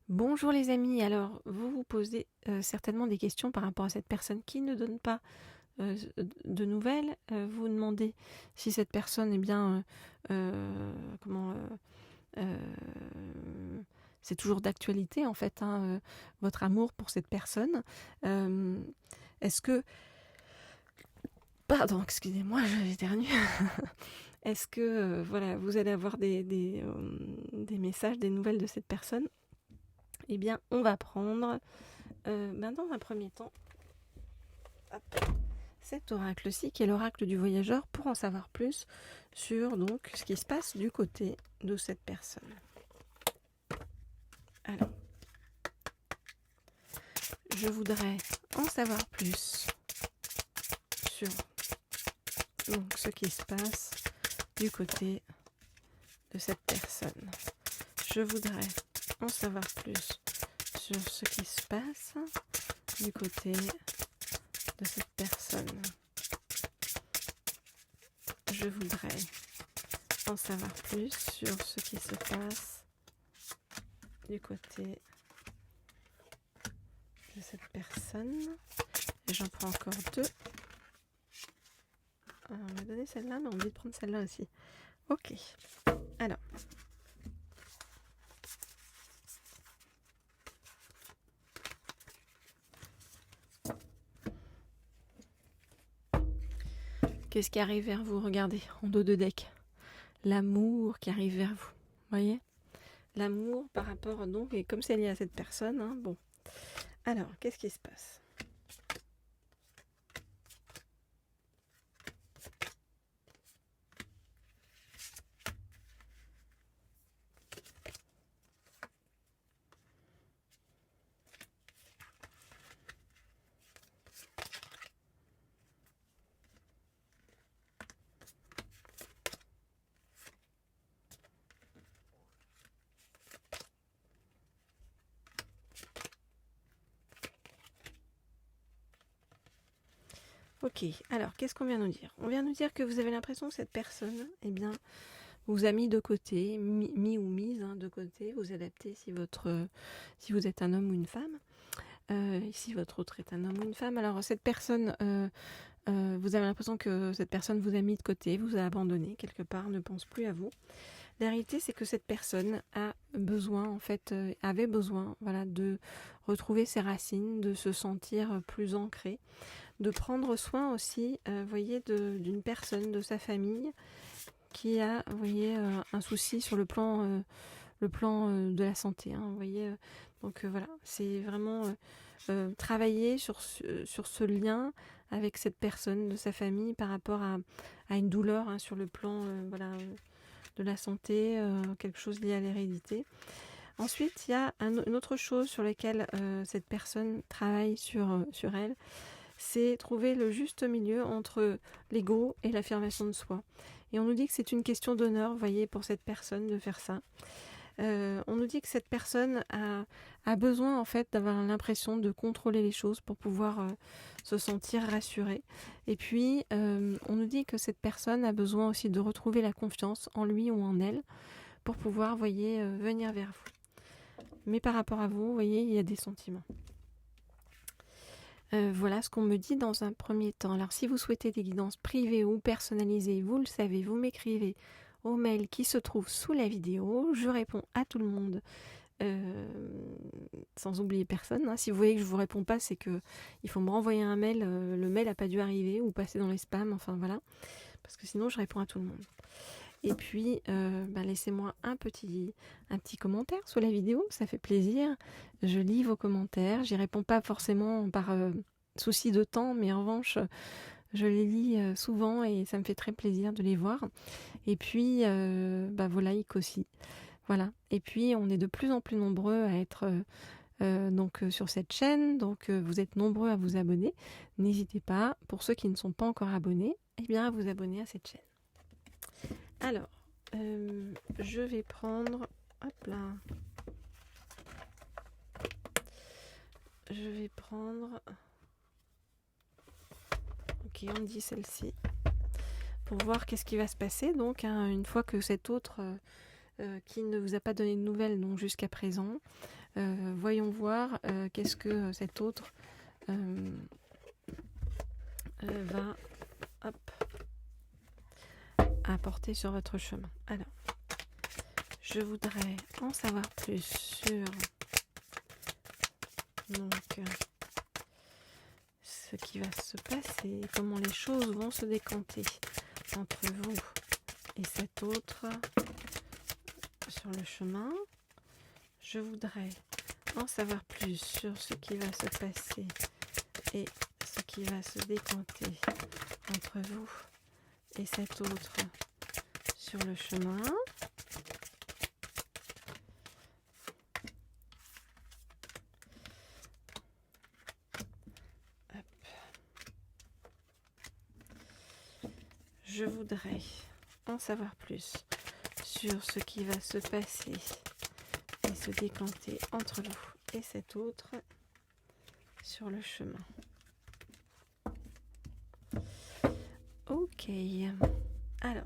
Bonjour les amis, alors vous vous posez certainement des questions par rapport à cette personne qui ne donne pas de nouvelles. Vous vous demandez si cette personne, eh bien, comment, c'est toujours d'actualité en fait, hein, votre amour pour cette personne. Euh, Est-ce que, pardon, excusez-moi, j'éternue. Est-ce que, voilà, vous allez avoir des messages, des nouvelles de cette personne? Eh bien, on va prendre, dans un premier temps, hop, cet oracle-ci, qui est l'oracle du voyageur, pour en savoir plus sur donc ce qui se passe du côté de cette personne. Alors, je voudrais en savoir plus sur donc, ce qui se passe du côté de cette personne. Je voudrais en savoir plus sur ce qui se passe du côté de cette personne. Je voudrais en savoir plus sur ce qui se passe du côté de cette personne. Et j'en prends encore deux. On m'a donné celle-là, mais on dit de prendre celle-là aussi. Ok. Alors. Qu'est-ce qui arrive vers vous? Regardez, en dos de deck. L'amour qui arrive vers vous. Voyez? L'amour par rapport, donc, et comme c'est lié à cette personne, hein, bon. Alors, qu'est-ce qui se passe? Ok, alors qu'est-ce qu'on vient nous dire? On vient nous dire que vous avez l'impression que cette personne, eh bien, vous a mis de côté, mis ou mise de côté, vous adaptez si vous êtes un homme ou une femme. Ici, votre autre est un homme ou une femme. Alors, cette personne, vous avez l'impression que cette personne vous a mis de côté, vous a abandonné quelque part, ne pense plus à vous. La réalité, c'est que cette personne a besoin, en fait, avait besoin, voilà, de retrouver ses racines, de se sentir plus ancré, de prendre soin aussi, voyez, d'une personne, de sa famille, qui a, voyez, un souci sur le plan de la santé. Hein, vous voyez, donc voilà, c'est vraiment travailler sur ce lien avec cette personne, de sa famille, par rapport à une douleur sur le plan voilà, de la santé, quelque chose lié à l'hérédité. Ensuite, il y a une autre chose sur laquelle cette personne travaille sur elle, c'est trouver le juste milieu entre l'ego et l'affirmation de soi. Et on nous dit que c'est une question d'honneur, vous voyez, pour cette personne de faire ça. On nous dit que cette personne a besoin en fait d'avoir l'impression de contrôler les choses pour pouvoir se sentir rassurée. Et puis, on nous dit que cette personne a besoin aussi de retrouver la confiance en lui ou en elle pour pouvoir, voyez, venir vers vous. Mais par rapport à vous, voyez, il y a des sentiments. Voilà ce qu'on me dit dans un premier temps. Alors si vous souhaitez des guidances privées ou personnalisées, vous le savez, vous m'écrivez au mail qui se trouve sous la vidéo. Je réponds à tout le monde, sans oublier personne. Hein. Si vous voyez que je ne vous réponds pas, c'est que il faut me renvoyer un mail. Le mail n'a pas dû arriver ou passer dans les spams. Enfin voilà, parce que sinon je réponds à tout le monde. Et puis, laissez-moi un petit commentaire sous la vidéo, ça fait plaisir. Je lis vos commentaires, j'y réponds pas forcément par souci de temps, mais en revanche, je les lis souvent et ça me fait très plaisir de les voir. Et puis, vos likes aussi. Voilà. Et puis, on est de plus en plus nombreux à être sur cette chaîne, donc vous êtes nombreux à vous abonner. N'hésitez pas, pour ceux qui ne sont pas encore abonnés, à vous abonner à cette chaîne. Alors, je vais prendre... Hop là. Je vais prendre... Ok, on dit celle-ci. Pour voir qu'est-ce qui va se passer. Donc, une fois que cet autre qui ne vous a pas donné de nouvelles donc jusqu'à présent, Voyons voir qu'est-ce que cet autre va apporter sur votre chemin. Alors, je voudrais en savoir plus sur donc ce qui va se passer, comment les choses vont se décanter entre vous et cet autre sur le chemin. Je voudrais en savoir plus sur ce qui va se passer et ce qui va se décanter entre vous et cet autre sur le chemin. Hop. Je voudrais en savoir plus sur ce qui va se passer et se décanter entre vous et cet autre sur le chemin. Ok, alors,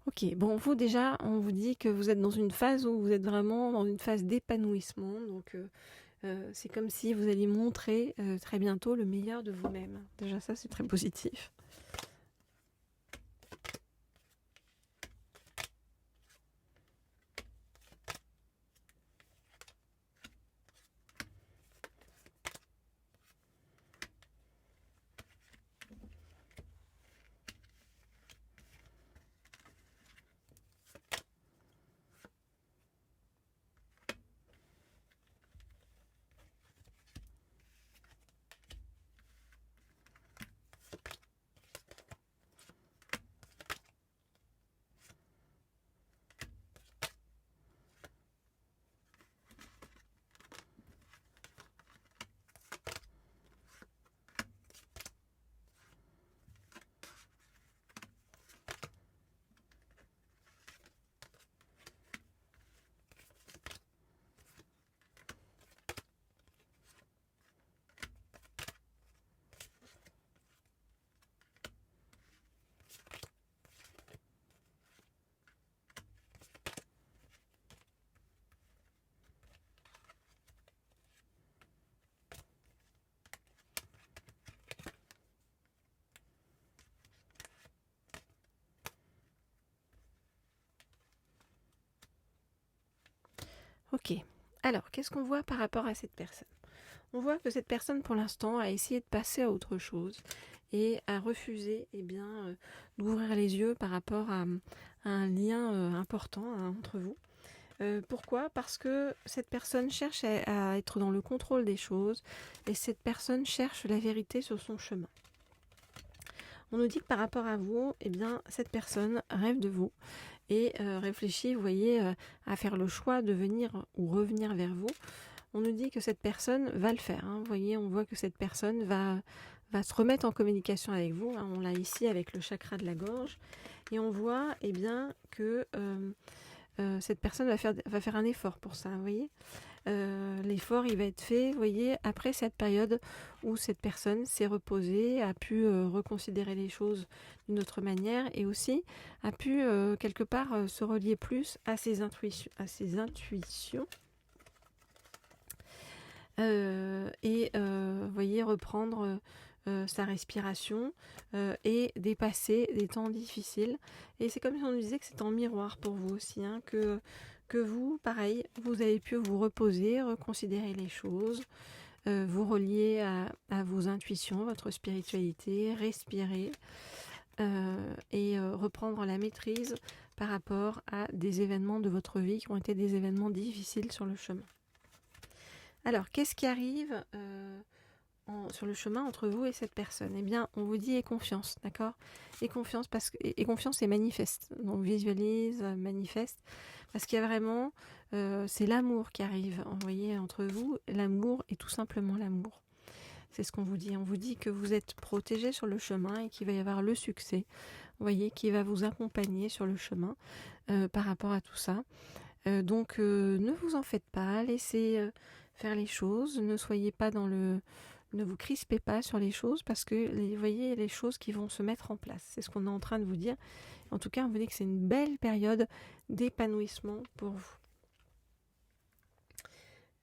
ok, bon, vous déjà, on vous dit que vous êtes dans une phase où vous êtes vraiment dans une phase d'épanouissement, donc c'est comme si vous alliez montrer très bientôt le meilleur de vous-même. Déjà ça, c'est très positif. Ok, alors qu'est-ce qu'on voit par rapport à cette personne? On voit que cette personne pour l'instant a essayé de passer à autre chose et a refusé d'ouvrir les yeux par rapport à un lien important entre vous. Pourquoi? Parce que cette personne cherche à être dans le contrôle des choses et cette personne cherche la vérité sur son chemin. On nous dit que par rapport à vous, cette personne rêve de vous et réfléchit, vous voyez, à faire le choix de venir ou revenir vers vous. On nous dit que cette personne va le faire. Vous voyez, on voit que cette personne va se remettre en communication avec vous. On l'a ici avec le chakra de la gorge. Et on voit que cette personne va faire un effort pour ça. Vous voyez, l'effort, il va être fait, vous voyez, après cette période où cette personne s'est reposée, a pu reconsidérer les choses d'une autre manière et aussi a pu quelque part se relier plus à ses intuitions. Vous voyez, reprendre sa respiration et dépasser des temps difficiles. Et c'est comme si on nous disait que c'est en miroir pour vous aussi, que vous, pareil, vous avez pu vous reposer, reconsidérer les choses, vous relier à vos intuitions, votre spiritualité, respirer et reprendre la maîtrise par rapport à des événements de votre vie qui ont été des événements difficiles sur le chemin. Alors, qu'est-ce qui arrive sur le chemin entre vous et cette personne? Eh bien, on vous dit aie confiance, d'accord? Aie confiance et confiance et manifeste. Donc, visualise, manifeste, parce qu'il y a vraiment, c'est l'amour qui arrive, vous voyez, entre vous, l'amour et tout simplement l'amour. C'est ce qu'on vous dit. On vous dit que vous êtes protégé sur le chemin et qu'il va y avoir le succès, vous voyez, qui va vous accompagner sur le chemin par rapport à tout ça. Donc, ne vous en faites pas, laissez faire les choses, ne vous crispez pas sur les choses parce que vous voyez les choses qui vont se mettre en place. C'est ce qu'on est en train de vous dire. En tout cas, on vous dit que c'est une belle période d'épanouissement pour vous.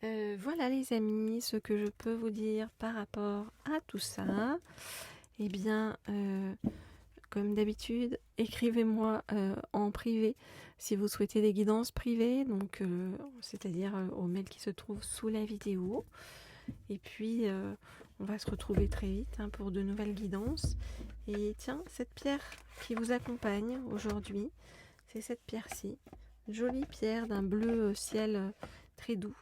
Voilà les amis, ce que je peux vous dire par rapport à tout ça. Eh bien, comme d'habitude, écrivez-moi en privé si vous souhaitez des guidances privées, donc c'est-à-dire au mail qui se trouve sous la vidéo. Et puis, on va se retrouver très vite pour de nouvelles guidances. Et tiens, cette pierre qui vous accompagne aujourd'hui, c'est cette pierre-ci. Jolie pierre d'un bleu ciel très doux.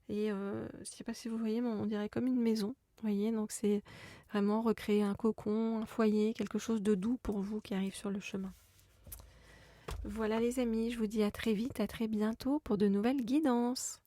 Et je ne sais pas si vous voyez, mais on dirait comme une maison. Vous voyez, donc c'est vraiment recréer un cocon, un foyer, quelque chose de doux pour vous qui arrive sur le chemin. Voilà les amis, je vous dis à très vite, à très bientôt pour de nouvelles guidances.